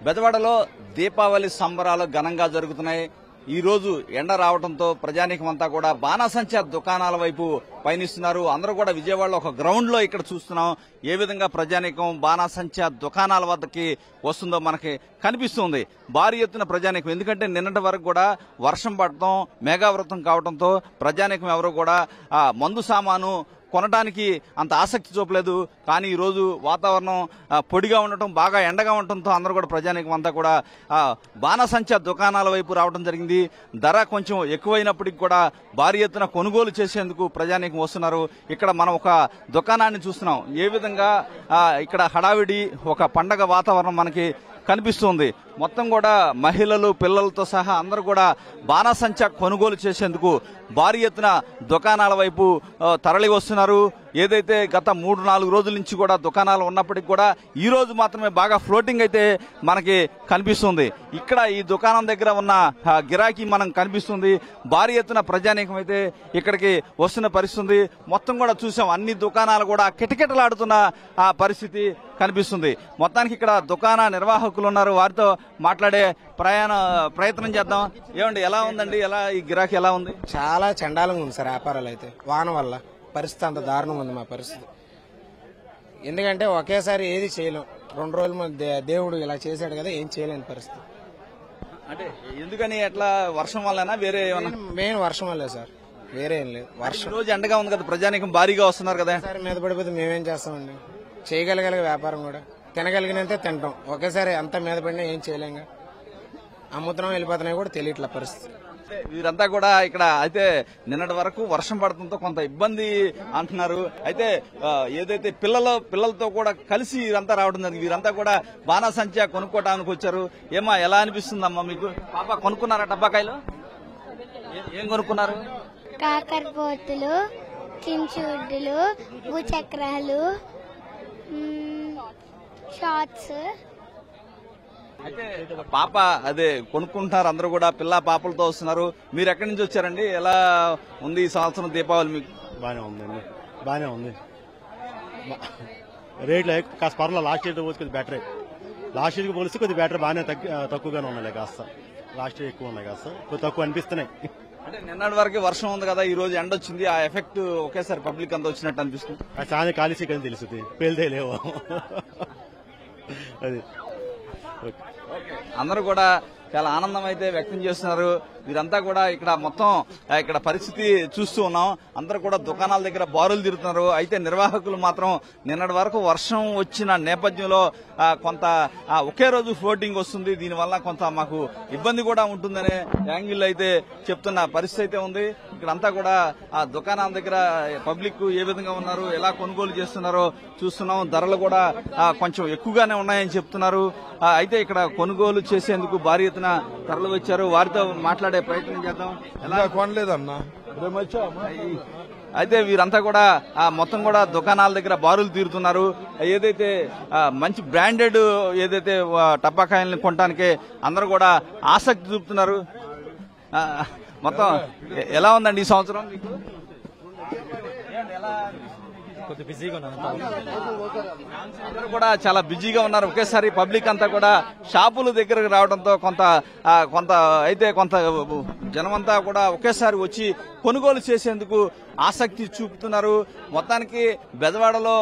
బెజవాడలో దీపావళి సంబరాలు ఘనంగా జరుగుతున్నాయి. ఈ రోజు ఎండ రావడంతో ప్రజానీకం అంతా కూడా బాణాసంచా దుకాణాల వైపు పయనిస్తున్నారు. అందరూ కూడా విజయవాడలో ఒక గ్రౌండ్ లో ఇక్కడ చూస్తున్నాం. ఏ విధంగా ప్రజానీకం బాణాసంచా దుకాణాల వద్దకి వస్తుందో మనకి కనిపిస్తుంది. భారీ ఎత్తున ప్రజానీకం, ఎందుకంటే నిన్నటి వరకు కూడా వర్షం పడటం, మేఘావృతం కావడంతో ప్రజానీకం ఎవరు కూడా మందు సామాను కొనడానికి అంత ఆసక్తి చూపలేదు. కానీ ఈ రోజు వాతావరణం పొడిగా ఉండటం, బాగా ఎండగా ఉండటంతో అందరూ కూడా ప్రజానీకం అంతా కూడా బాణాసంచా దుకాణాల వైపు రావడం జరిగింది. ధర కొంచెం ఎక్కువైనప్పటికీ కూడా భారీ ఎత్తున కొనుగోలు చేసేందుకు ప్రజానీకం వస్తున్నారు. ఇక్కడ మనం ఒక దుకాణాన్ని చూస్తున్నాం. ఏ విధంగా ఇక్కడ హడావిడి, ఒక పండగ వాతావరణం మనకి కనిపిస్తుంది. మొత్తం కూడా మహిళలు, పిల్లలతో సహా అందరూ కూడా బాణాసంచా కొనుగోలు చేసేందుకు భారీ ఎత్తున దుకాణాల వైపు తరలి వస్తున్నారు. ఏదైతే గత 3-4 రోజుల నుంచి కూడా దుకాణాలు ఉన్నప్పటికీ కూడా ఈ రోజు మాత్రమే బాగా ఫ్లోటింగ్ అయితే మనకి కనిపిస్తుంది. ఇక్కడ ఈ దుకాణం దగ్గర ఉన్న గిరాకీ మనం కనిపిస్తుంది. భారీ ఎత్తున ప్రజానీకం అయితే ఇక్కడికి వస్తున్న పరిస్థితి మొత్తం కూడా చూసాం. అన్ని దుకాణాలు కూడా కిటకిటలాడుతున్న పరిస్థితి కనిపిస్తుంది. మొత్తానికి ఇక్కడ దుకాణ నిర్వాహకులు ఉన్నారు, వారితో మాట్లాడే ప్రయత్నం చేద్దాం. ఏమండి, ఎలా ఉందండి, ఎలా ఈ గిరాకీ ఎలా ఉంది? చాలా చండాలంగా ఉంది సార్. వ్యాపారాలు అయితే వాన వల్ల పరిస్థితి అంత దారుణంగా ఉంది మా పరిస్థితి. ఎందుకంటే ఒకేసారి ఏది చేయలేం. 2 రోజుల మధ్య దేవుడు ఇలా చేశాడు కదా, ఏం చేయలేని పరిస్థితి. అంటే ఎందుకని, ఎట్లా వర్షం వల్లనా వేరే ఏమన్నా? మెయిన్ వర్షం వల్లే సార్, వేరే ఏం లేదు. వర్షం రోజు ఎండగా ఉంది కదా, ప్రజానీకం భారీగా వస్తున్నారు కదా. సార్ మీద పడిపోతే మేమేం చేస్తామండి? చేయగలిగే వ్యాపారం కూడా తినగలిగినంతే తింటాం. ఒకేసారి అంత మీద పడినా ఏం చేయలేంగా. అమ్ముతున్నాం, వెళ్ళిపోతున్నాయి కూడా తెలియట్ల పరిస్థితి. వీరంతా కూడా ఇక్కడ అయితే నిన్నటి వరకు వర్షం పడటంతో కొంత ఇబ్బంది అంటున్నారు. అయితే ఏదైతే పిల్లలతో కూడా కలిసి వీరంతా రావడం జరిగింది. వీరంతా కూడా బాణాసంచా కొనుక్కోవడానికి వచ్చారు. ఏమా, ఎలా అనిపిస్తుందమ్మా మీకు? పాప కొనుక్కున్నారా టబ్బాకాయలు? ఏం కొనుక్కున్నారు? కాకరపోతులు, చించుడ్లు, భూచక్రాలు, షార్ట్స్. అయితే పాప అదే కొనుక్కుంటున్నారు. అందరూ కూడా పిల్ల పాపలతో వస్తున్నారు. మీరు ఎక్కడి నుంచి వచ్చారండి? ఎలా ఉంది ఈ సంవత్సరం దీపావళి మీకు? బాగానే ఉందండి, బాగానే ఉంది. రేట్లు కాస్త పర్లేదు. లాస్ట్ ఇయర్ పోతే కొద్దిగా బెటరే. లాస్ట్ ఇయర్కి పోలిస్తే కొద్దిగా బెటర్, బాగానే తక్కువగానే ఉన్నాయి. కాస్త లాస్ట్ ఇయర్ ఎక్కువ ఉన్నాయి, కాస్త కొద్దిగా తక్కువ అనిపిస్తున్నాయి. అంటే నిన్నటి వరకు వర్షం ఉంది కదా, ఈ రోజు ఎండ వచ్చింది. ఆ ఎఫెక్ట్ ఒకేసారి పబ్లిక్ అంతా వచ్చినట్టు అనిపిస్తుంది. చాలా కాలిసీ కానీ తెలుస్తుంది, పేలితే లేవు. అది అందరూ కూడా చాలా ఆనందం అయితే వ్యక్తం చేస్తున్నారు. వీరంతా కూడా ఇక్కడ మొత్తం ఇక్కడ పరిస్థితి చూస్తూ ఉన్నాం. అందరూ కూడా దుకాణాల దగ్గర బారులు తిరుగుతున్నారు. అయితే నిర్వాహకులు మాత్రం నిన్నటి వరకు వర్షం వచ్చిన నేపథ్యంలో కొంత ఒకే రోజు ఫ్లోటింగ్ వస్తుంది, దీనివల్ల కొంత మాకు ఇబ్బంది కూడా ఉంటుందనే యాంగిల్ అయితే చెప్తున్న పరిస్థితి అయితే ఉంది. ఇక్కడంతా కూడా ఆ దుకాణాల దగ్గర పబ్లిక్ ఏ విధంగా ఉన్నారు, ఎలా కొనుగోలు చేస్తున్నారో చూస్తున్నాం. ధరలు కూడా కొంచెం ఎక్కువగానే ఉన్నాయని చెప్తున్నారు. అయితే ఇక్కడ కొనుగోలు చేసేందుకు భారీ ఎత్తున తరలి వచ్చారు. వారితో మాట్లాడే ప్రయత్నం చేద్దాం. ఎలా కొనలేదన్నా? అయితే వీరంతా కూడా మొత్తం కూడా దుకాణాల దగ్గర బారులు తీరుతున్నారు. ఏదైతే మంచి బ్రాండెడ్ ఏదైతే టపాకాయల్ని కొనడానికి అందరూ కూడా ఆసక్తి చూపుతున్నారు. మొత్తం ఎలా ఉందండి ఈ సంవత్సరం మీకు? కూడా చాలా బిజీగా ఉన్నారు. ఒకేసారి పబ్లిక్ అంతా కూడా షాపుల దగ్గరకు రావడంతో కొంత జనమంతా కూడా ఒకేసారి వచ్చి కొనుగోలు చేసేందుకు ఆసక్తి చూపుతున్నారు. మొత్తానికి బెజవాడలో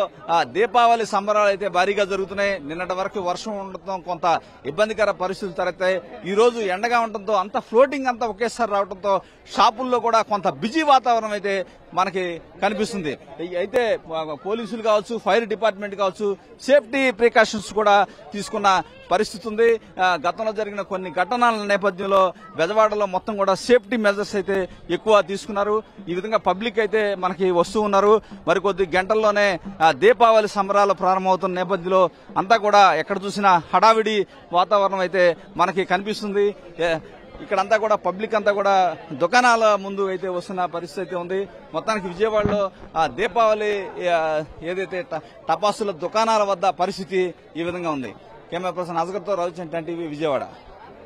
దీపావళి సంబరాలు అయితే భారీగా జరుగుతున్నాయి. నిన్నటి వరకు వర్షం ఉండటం కొంత ఇబ్బందికర పరిస్థితులు తలెత్తాయి. ఈ రోజు ఎండగా ఉండటంతో అంత ఫ్లోటింగ్ అంతా ఒకేసారి రావడంతో షాపుల్లో కూడా కొంత బిజీ వాతావరణం అయితే మనకి కనిపిస్తుంది. అయితే పోలీసులు కావచ్చు, ఫైర్ డిపార్ట్మెంట్ కావచ్చు, సేఫ్టీ ప్రికాషన్స్ కూడా తీసుకున్న పరిస్థితి ఉంది. గతంలో జరిగిన కొన్ని ఘటనల నేపథ్యంలో బెజవాడలో మొత్తం కూడా సేఫ్టీ మెజర్స్ అయితే ఎక్కువ తీసుకున్నారు. ఈ విధంగా పబ్లిక్ అయితే మనకి వస్తూ ఉన్నారు. మరికొద్ది గంటల్లోనే దీపావళి సంబరాలు ప్రారంభమవుతున్న నేపథ్యంలో అంతా కూడా ఎక్కడ చూసినా హడావిడి వాతావరణం అయితే మనకి కనిపిస్తుంది. ఇక్కడంతా కూడా పబ్లిక్ అంతా కూడా దుకాణాల ముందు అయితే వస్తున్న పరిస్థితి అయితే ఉంది. మొత్తానికి విజయవాడలో దీపావళి ఏదైతే టపాసుల దుకాణాల వద్ద పరిస్థితి ఈ విధంగా ఉంది. కెమెరా పర్సన్ అజగర్తో రవిచంద్ర టీవీ, విజయవాడ.